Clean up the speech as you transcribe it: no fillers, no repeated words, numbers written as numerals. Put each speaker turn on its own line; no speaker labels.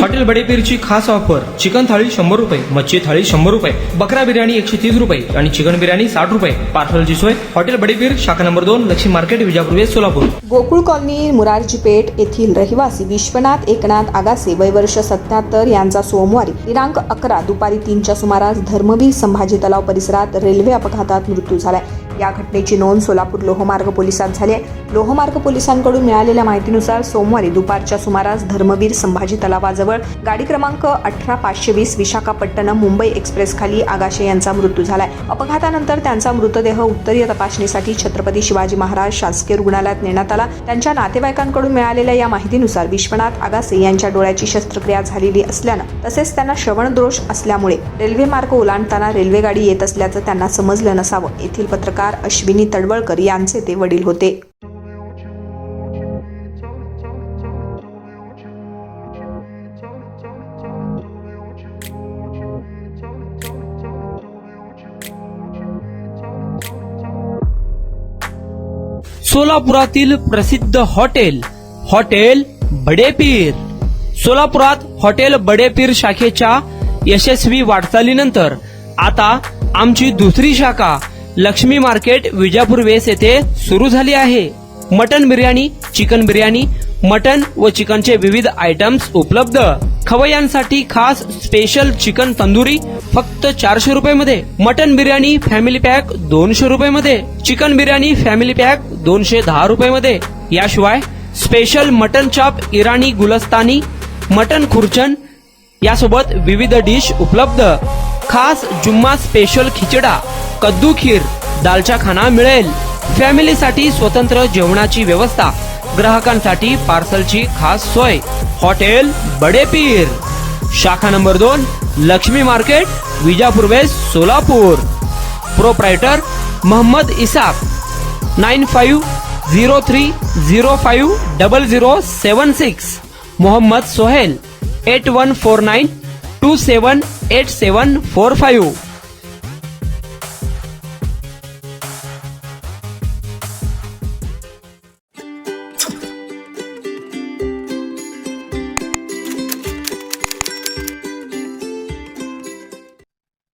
Hotel बडेपीरची खास offer. Chicken थाळी 100 रुपये, मच्छी थाळी 100 रुपये, बकरा बिर्याणी 130 रुपये आणि चिकन बिर्याणी 60 रुपये. पार्सलची सोय. हॉटेल बडेपीर, शाखा number 2, Lakshmi market, Vijapur west, Solapur.
Gokul colony, Murarji Peth येथील रहिवासी विश्वनाथ एकनाथ आगासे वय वर्ष 77 यांचा सोमवारी दिनांक 11 दुपारी 3च्या सुमारास धर्मवीर संभाजी तलाव परिसरात रेल्वे अपघातात मृत्यू झालाय. या घटनेची नोंद सोलापूर लोहमार्ग पोलिसात झाली आहे. लोहमार्ग पोलिसांकडून मिळालेल्या माहितीनुसार सोमवारी दुपारच्या सुमारास धर्मवीर संभाजी तलावाजवळ गाडी क्रमांक 18520 विशाखापट्टणम मुंबई एक्सप्रेस खाली आगाशे यांचा मृत्यू झालाय. अपघातानंतर त्यांचा मृतदेह उत्तरीय तपासणीसाठी छत्रपती शिवाजी महाराज शासकीय रुग्णालयात नेण्यात आला. त्यांच्या नातेवाईकांकडून मिळालेल्या या माहितीनुसार विश्वनाथ आगासे यांच्या डोळ्याची शस्त्रक्रिया झालेली असल्यानं तसेच त्यांना श्रवणदोष असल्यामुळे रेल्वे मार्ग ओलांडताना रेल्वेगाडी येत असल्याचं त्यांना समजलं नसावं. येथील पत्रकार अश्विनी तडवळकर यांचे ते वडील होते.
सोलापुरातील प्रसिद्ध हॉटेल बडेपीर. सोलापुरात हॉटेल बडेपीर शाखेच्या यशस्वी वाटचालीनंतर आता आमची दुसरी शाखा लक्ष्मी मार्केट, विजापूर वेस्ट येथे सुरू झाली आहे. Mutton biryani, chicken biryani, mutton व चिकनचे विविध आयटम्स उपलब्ध. खवय्यांसाठी खास स्पेशल चिकन तंदुरी फक्त 400 रुपये मध्ये. मटन बिर्याणी फॅमिली पॅक 200 रुपये मध्ये. चिकन बिर्याणी फॅमिली पॅक 210 रुपये मध्ये. याशिवाय स्पेशल मटन चाप, इराणी गुलस्तानी, मटन खुर्चन यासोबत विविध डिश उपलब्ध. खास जुम्मा स्पेशल खिचडा, कद्दू खीर, दालचा खाना मिळेल. फॅमिलीसाठी स्वतंत्र जेवणाची व्यवस्था. ग्राहकांसाठी पार्सलची खास सोय. हॉटेल बडेपीर, शाखा number 2, Lakshmi market, Vijapur west, Solapur. Proprietor Mohammed Isaq. 9503050076. Mohammed Sohel. 8149278745.